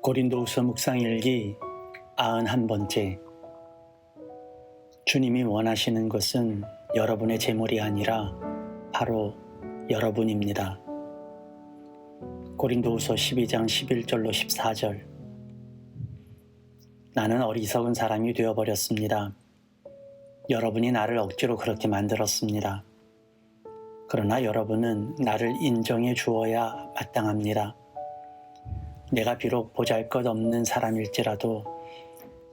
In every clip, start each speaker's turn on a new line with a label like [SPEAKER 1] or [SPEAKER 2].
[SPEAKER 1] 고린도후서 묵상일기 91번째. 주님이 원하시는 것은 여러분의 재물이 아니라 바로 여러분입니다. 고린도후서 12장 11절로 14절. 나는 어리석은 사람이 되어버렸습니다. 여러분이 나를 억지로 그렇게 만들었습니다. 그러나 여러분은 나를 인정해 주어야 마땅합니다. 내가 비록 보잘것없는 사람일지라도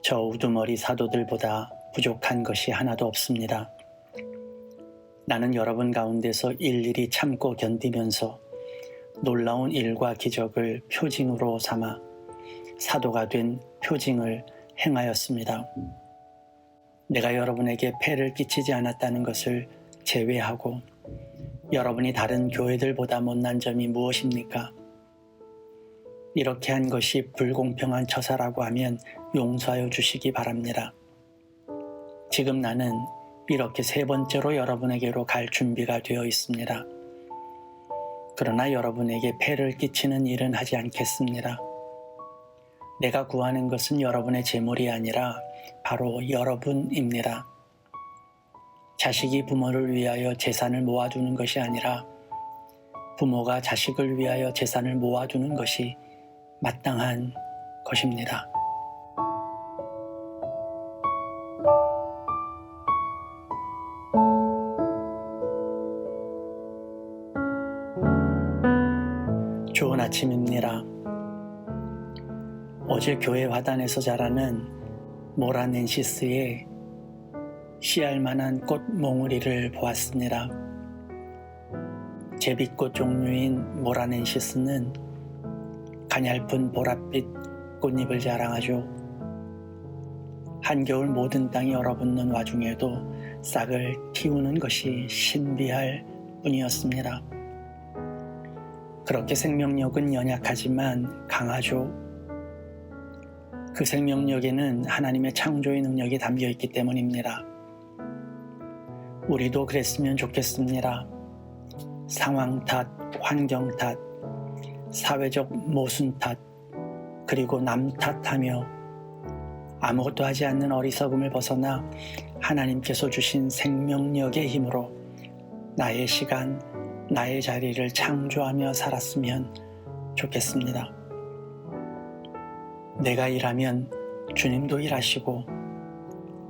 [SPEAKER 1] 저 우두머리 사도들보다 부족한 것이 하나도 없습니다. 나는 여러분 가운데서 일일이 참고 견디면서 놀라운 일과 기적을 표징으로 삼아 사도가 된 표징을 행하였습니다. 내가 여러분에게 폐를 끼치지 않았다는 것을 제외하고 여러분이 다른 교회들보다 못난 점이 무엇입니까? 이렇게 한 것이 불공평한 처사라고 하면 용서하여 주시기 바랍니다. 지금 나는 이렇게 세 번째로 여러분에게로 갈 준비가 되어 있습니다. 그러나 여러분에게 폐를 끼치는 일은 하지 않겠습니다. 내가 구하는 것은 여러분의 재물이 아니라 바로 여러분입니다. 자식이 부모를 위하여 재산을 모아두는 것이 아니라 부모가 자식을 위하여 재산을 모아두는 것이 마땅한 것입니다. 좋은 아침입니다. 어제 교회 화단에서 자라는 모라넨시스의 씨알만한 꽃 몽우리를 보았습니다. 제비꽃 종류인 모라넨시스는 가냘픈 보랏빛 꽃잎을 자랑하죠. 한겨울 모든 땅이 얼어붙는 와중에도 싹을 틔우는 것이 신비할 뿐이었습니다. 그렇게 생명력은 연약하지만 강하죠. 그 생명력에는 하나님의 창조의 능력이 담겨 있기 때문입니다. 우리도 그랬으면 좋겠습니다. 상황 탓, 환경 탓, 사회적 모순 탓, 그리고 남 탓하며 아무것도 하지 않는 어리석음을 벗어나 하나님께서 주신 생명력의 힘으로 나의 시간, 나의 자리를 창조하며 살았으면 좋겠습니다. 내가 일하면 주님도 일하시고,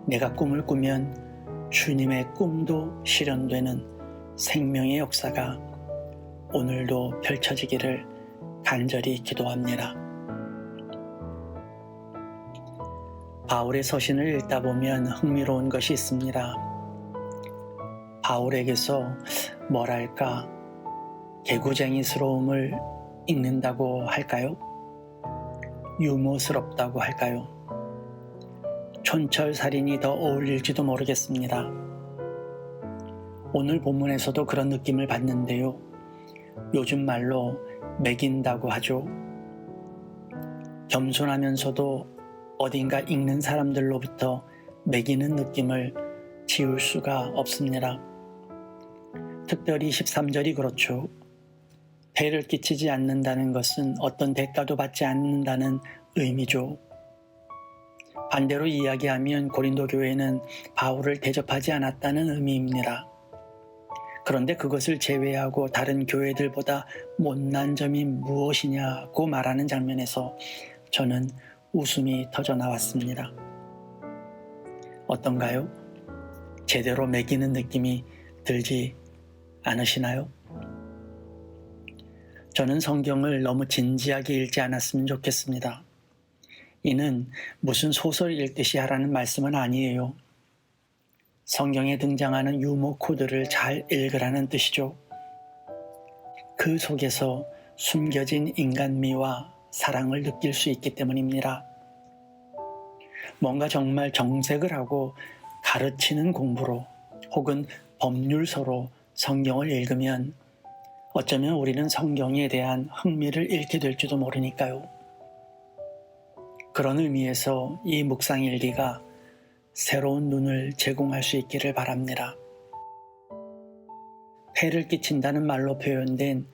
[SPEAKER 1] 내가 꿈을 꾸면 주님의 꿈도 실현되는 생명의 역사가 오늘도 펼쳐지기를 간절히 기도합니다. 바울의 서신을 읽다 보면 흥미로운 것이 있습니다. 바울에게서 뭐랄까 개구쟁이스러움을 읽는다고 할까요? 유머스럽다고 할까요? 촌철살인이 더 어울릴지도 모르겠습니다. 오늘 본문에서도 그런 느낌을 받는데요. 요즘 말로 매긴다고 하죠. 겸손하면서도 어딘가 읽는 사람들로부터 매기는 느낌을 지울 수가 없습니다. 특별히 13절이 그렇죠. 폐를 끼치지 않는다는 것은 어떤 대가도 받지 않는다는 의미죠. 반대로 이야기하면 고린도 교회는 바울을 대접하지 않았다는 의미입니다. 그런데 그것을 제외하고 다른 교회들보다 못난 점이 무엇이냐고 말하는 장면에서 저는 웃음이 터져 나왔습니다. 어떤가요? 제대로 매기는 느낌이 들지 않으시나요? 저는 성경을 너무 진지하게 읽지 않았으면 좋겠습니다. 이는 무슨 소설 읽듯이 하라는 말씀은 아니에요. 성경에 등장하는 유머 코드를 잘 읽으라는 뜻이죠. 그 속에서 숨겨진 인간미와 사랑을 느낄 수 있기 때문입니다. 뭔가 정말 정색을 하고 가르치는 공부로 혹은 법률서로 성경을 읽으면 어쩌면 우리는 성경에 대한 흥미를 잃게 될지도 모르니까요. 그런 의미에서 이 묵상일기가 새로운 눈을 제공할 수 있기를 바랍니다. 폐를 끼친다는 말로 표현된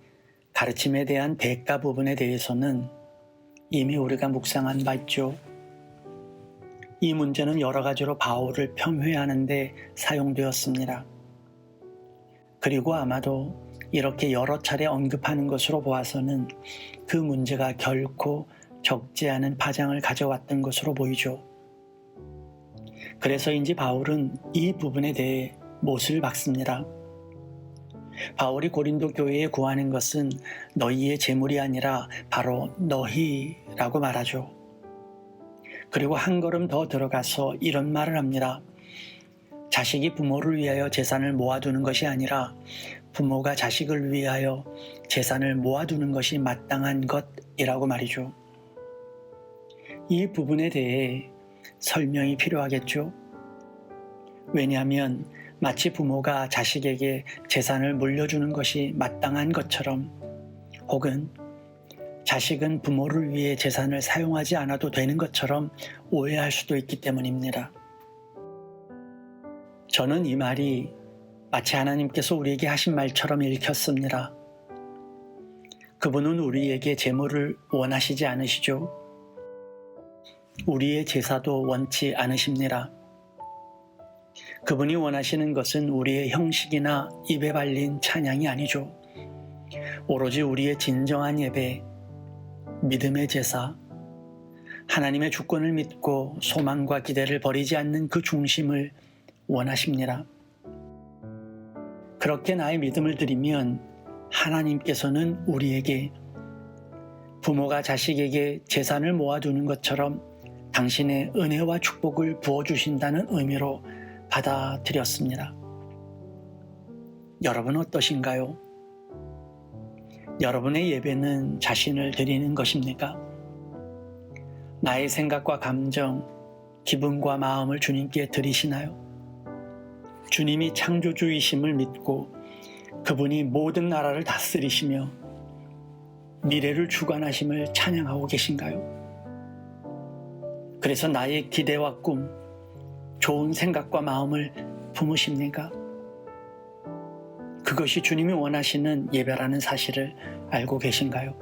[SPEAKER 1] 가르침에 대한 대가 부분에 대해서는 이미 우리가 묵상한 바 있죠. 이 문제는 여러 가지로 바울을 평회하는 데 사용되었습니다. 그리고 아마도 이렇게 여러 차례 언급하는 것으로 보아서는 그 문제가 결코 적지 않은 파장을 가져왔던 것으로 보이죠. 그래서인지 바울은 이 부분에 대해 못을 박습니다. 바울이 고린도 교회에 구하는 것은 너희의 재물이 아니라 바로 너희라고 말하죠. 그리고 한 걸음 더 들어가서 이런 말을 합니다. 자식이 부모를 위하여 재산을 모아두는 것이 아니라 부모가 자식을 위하여 재산을 모아두는 것이 마땅한 것이라고 말이죠. 이 부분에 대해 설명이 필요하겠죠. 왜냐하면 마치 부모가 자식에게 재산을 물려주는 것이 마땅한 것처럼, 혹은 자식은 부모를 위해 재산을 사용하지 않아도 되는 것처럼 오해할 수도 있기 때문입니다. 저는 이 말이 마치 하나님께서 우리에게 하신 말처럼 읽혔습니다. 그분은 우리에게 재물을 원하시지 않으시죠. 우리의 제사도 원치 않으십니다. 그분이 원하시는 것은 우리의 형식이나 입에 발린 찬양이 아니죠. 오로지 우리의 진정한 예배, 믿음의 제사, 하나님의 주권을 믿고 소망과 기대를 버리지 않는 그 중심을 원하십니다. 그렇게 나의 믿음을 드리면 하나님께서는 우리에게 부모가 자식에게 재산을 모아두는 것처럼 당신의 은혜와 축복을 부어주신다는 의미로 받아들였습니다. 여러분 어떠신가요? 여러분의 예배는 자신을 드리는 것입니까? 나의 생각과 감정, 기분과 마음을 주님께 드리시나요? 주님이 창조주이심을 믿고 그분이 모든 나라를 다스리시며 미래를 주관하심을 찬양하고 계신가요? 그래서 나의 기대와 꿈, 좋은 생각과 마음을 품으십니까? 그것이 주님이 원하시는 예배라는 사실을 알고 계신가요?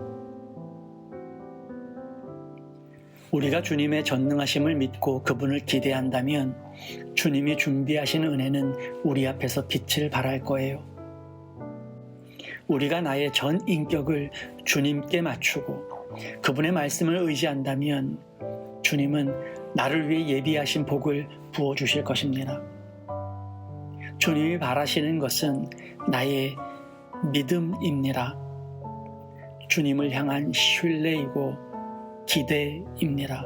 [SPEAKER 1] 우리가 주님의 전능하심을 믿고 그분을 기대한다면 주님이 준비하신 은혜는 우리 앞에서 빛을 발할 거예요. 우리가 나의 전 인격을 주님께 맞추고 그분의 말씀을 의지한다면 주님은 나를 위해 예비하신 복을 부어주실 것입니다. 주님이 바라시는 것은 나의 믿음입니다. 주님을 향한 신뢰이고 기대입니다.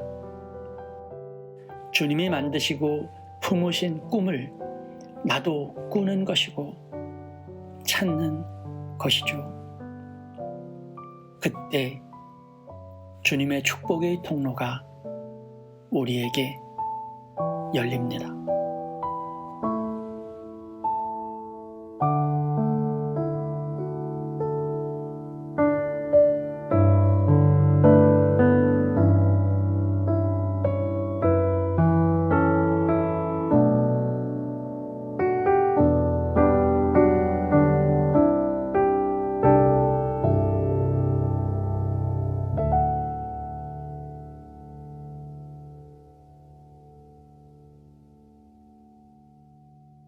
[SPEAKER 1] 주님이 만드시고 품으신 꿈을 나도 꾸는 것이고 찾는 것이죠. 그때 주님의 축복의 통로가 우리에게 열립니다.